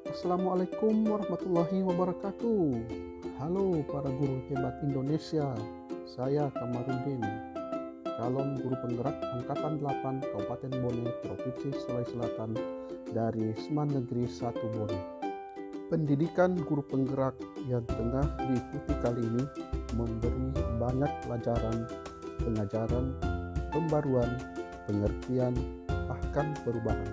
Assalamualaikum warahmatullahi wabarakatuh. Halo para guru hebat Indonesia. Saya Kamarudin, calon guru penggerak Angkatan 8 Kabupaten Bone, Provinsi Sulawesi Selatan dari Seman Negeri 1 Bone. Pendidikan guru penggerak yang tengah diikuti kali ini memberi banyak pelajaran, pengajaran, pembaruan, pengertian, bahkan perubahan.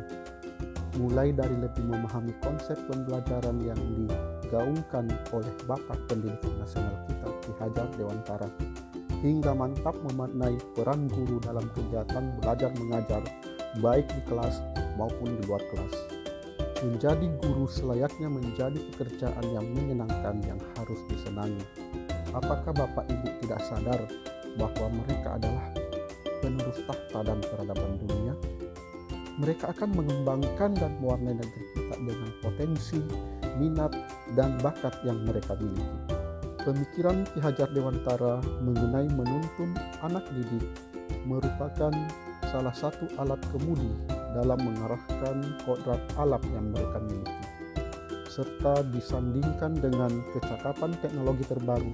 Mulai dari lebih memahami konsep pembelajaran yang digaungkan oleh Bapak Pendidikan Nasional kita, Ki Hajar Dewantara, hingga mantap memaknai peran guru dalam kegiatan belajar mengajar, baik di kelas maupun di luar kelas. Menjadi guru selayaknya menjadi pekerjaan yang menyenangkan yang harus disenangi. Apakah Bapak Ibu tidak sadar bahwa mereka adalah penerus tahta dan peradaban dunia? Mereka akan mengembangkan dan mewarnai negeri kita dengan potensi, minat, dan bakat yang mereka miliki. Pemikiran Ki Hajar Dewantara mengenai menuntun anak didik merupakan salah satu alat kemudi dalam mengarahkan kodrat alam yang mereka miliki, serta disandingkan dengan kecakapan teknologi terbaru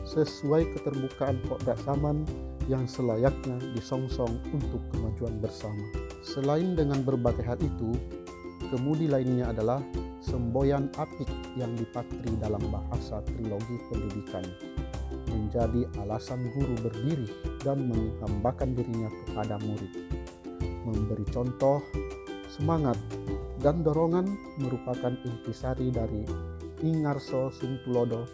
sesuai keterbukaan kodrat zaman yang selayaknya disongsong untuk kemajuan bersama. Selain dengan berbagai hal itu, kemudi lainnya adalah semboyan apik yang dipatri dalam bahasa trilogi pendidikan, menjadi alasan guru berdiri dan menghambakan dirinya kepada murid. Memberi contoh, semangat, dan dorongan merupakan intisari dari Ing Ngarso Sungtulodo,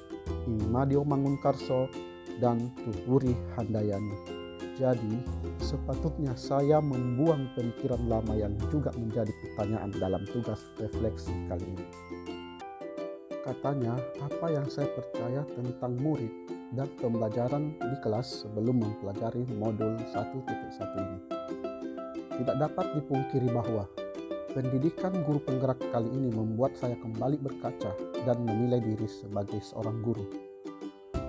Ing Madio Mangunkarso, dan Tuhuri Handayani. Jadi, sepatutnya saya membuang pemikiran lama yang juga menjadi pertanyaan dalam tugas refleksi kali ini. Katanya, apa yang saya percaya tentang murid dan pembelajaran di kelas sebelum mempelajari modul 1.1 ini. Tidak dapat dipungkiri bahwa pendidikan guru penggerak kali ini membuat saya kembali berkaca dan menilai diri sebagai seorang guru.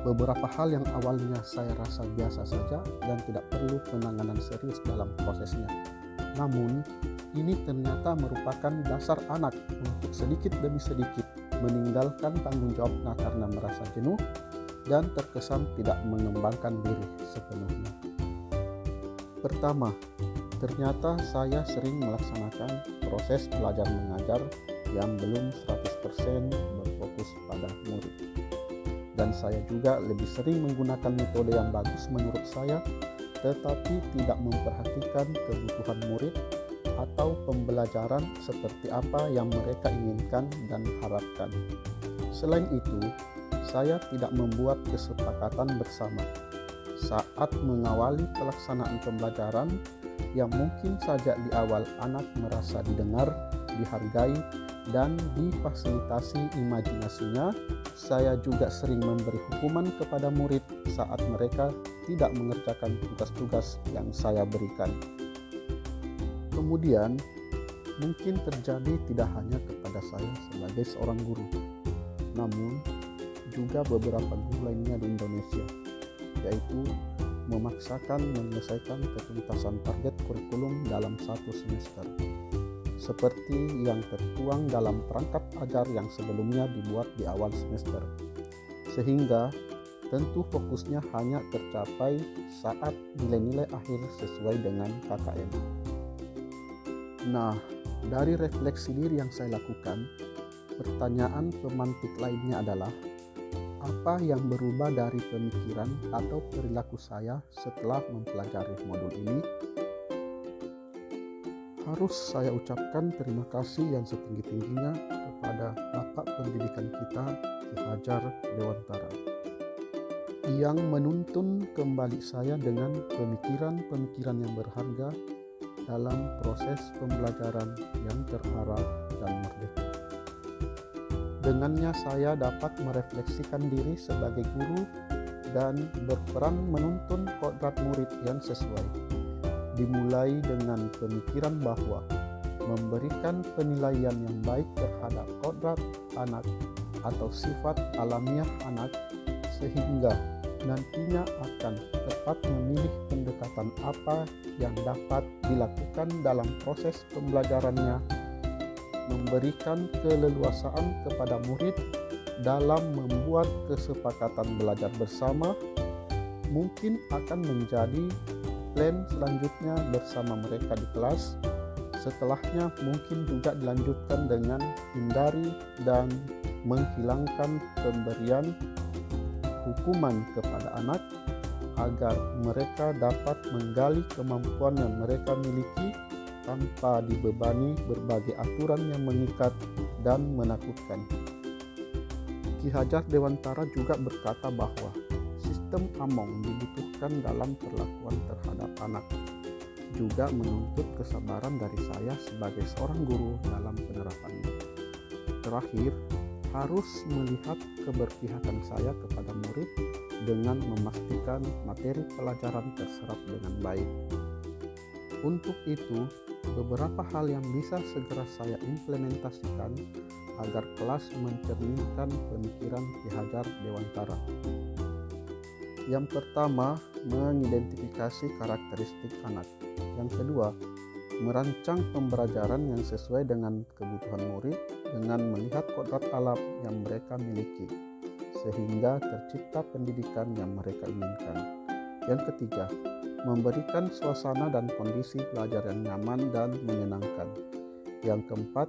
Beberapa hal yang awalnya saya rasa biasa saja dan tidak perlu penanganan serius dalam prosesnya. Namun, ini ternyata merupakan dasar anak untuk sedikit demi sedikit meninggalkan tanggung jawabnya karena merasa jenuh dan terkesan tidak mengembangkan diri sepenuhnya. Pertama, ternyata saya sering melaksanakan proses belajar mengajar yang belum 100% berfokus pada murid. Dan saya juga lebih sering menggunakan metode yang bagus menurut saya, tetapi tidak memperhatikan kebutuhan murid atau pembelajaran seperti apa yang mereka inginkan dan harapkan. Selain itu, saya tidak membuat kesepakatan bersama saat mengawali pelaksanaan pembelajaran yang mungkin saja di awal anak merasa didengar, dihargai, dan difasilitasi imajinasinya. Saya juga sering memberi hukuman kepada murid saat mereka tidak mengerjakan tugas-tugas yang saya berikan. Kemudian, mungkin terjadi tidak hanya kepada saya sebagai seorang guru, namun juga beberapa guru lainnya di Indonesia, yaitu memaksakan menyelesaikan ketuntasan target kurikulum dalam satu semester, seperti yang tertuang dalam perangkat ajar yang sebelumnya dibuat di awal semester, sehingga tentu fokusnya hanya tercapai saat nilai-nilai akhir sesuai dengan KKM. Nah, dari refleksi diri yang saya lakukan, pertanyaan pemantik lainnya adalah, apa yang berubah dari pemikiran atau perilaku saya setelah mempelajari modul ini? Harus saya ucapkan terima kasih yang setinggi-tingginya kepada Bapak Pendidikan kita, Ki Hajar Dewantara, yang menuntun kembali saya dengan pemikiran-pemikiran yang berharga dalam proses pembelajaran yang terarah dan merdeka. Dengannya saya dapat merefleksikan diri sebagai guru dan berperan menuntun kodrat murid yang sesuai. Dimulai dengan pemikiran bahwa memberikan penilaian yang baik terhadap kodrat anak atau sifat alamiah anak, sehingga nantinya akan tepat memilih pendekatan apa yang dapat dilakukan dalam proses pembelajarannya memberikan keleluasaan kepada murid dalam membuat kesepakatan belajar bersama mungkin akan menjadi plan selanjutnya bersama mereka di kelas. Setelahnya mungkin juga dilanjutkan dengan hindari dan menghilangkan pemberian hukuman kepada anak agar mereka dapat menggali kemampuan yang mereka miliki tanpa dibebani berbagai aturan yang mengikat dan menakutkan. Ki Hajar Dewantara juga berkata bahwa sistem Among dibutuhkan dalam perlakuan terhadap anak, juga menuntut kesabaran dari saya sebagai seorang guru dalam penerapannya. Terakhir, harus melihat keberpihakan saya kepada murid dengan memastikan materi pelajaran terserap dengan baik. Untuk itu, beberapa hal yang bisa segera saya implementasikan agar kelas mencerminkan pemikiran Ki Hajar Dewantara. Yang pertama, mengidentifikasi karakteristik anak. Yang kedua, merancang pembelajaran yang sesuai dengan kebutuhan murid dengan melihat kodrat alam yang mereka miliki, sehingga tercipta pendidikan yang mereka inginkan. Yang ketiga, memberikan suasana dan kondisi belajar yang nyaman dan menyenangkan. Yang keempat,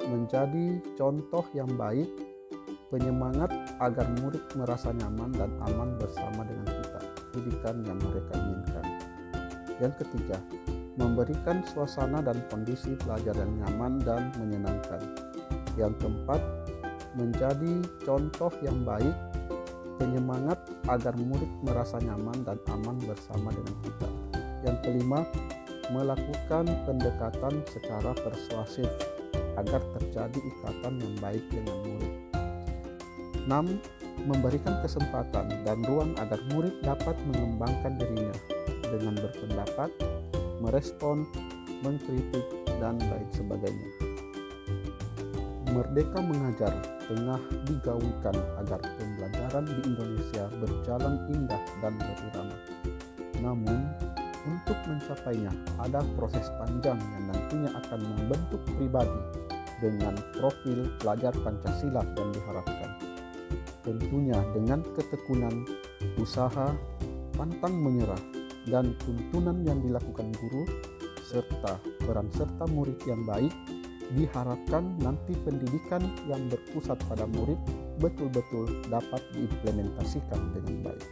menjadi contoh yang baik, penyemangat agar murid merasa nyaman dan aman bersama dengan kita, pendidikan yang mereka inginkan. Yang ketiga, memberikan suasana dan kondisi belajar yang nyaman dan menyenangkan. Yang keempat, menjadi contoh yang baik, penyemangat agar murid merasa nyaman dan aman bersama dengan kita. Yang kelima, melakukan pendekatan secara persuasif agar terjadi ikatan yang baik dengan murid. 6. Memberikan kesempatan dan ruang agar murid dapat mengembangkan dirinya dengan berpendapat, merespon, mengkritik, dan lain sebagainya. Merdeka Mengajar tengah digaungkan agar pembelajaran di Indonesia berjalan indah dan berirama. Namun, untuk mencapainya ada proses panjang yang nantinya akan membentuk pribadi dengan profil pelajar Pancasila yang diharapkan. Tentunya dengan ketekunan, usaha, pantang menyerah, dan tuntunan yang dilakukan guru, serta peran serta murid yang baik, diharapkan nanti pendidikan yang berpusat pada murid betul-betul dapat diimplementasikan dengan baik.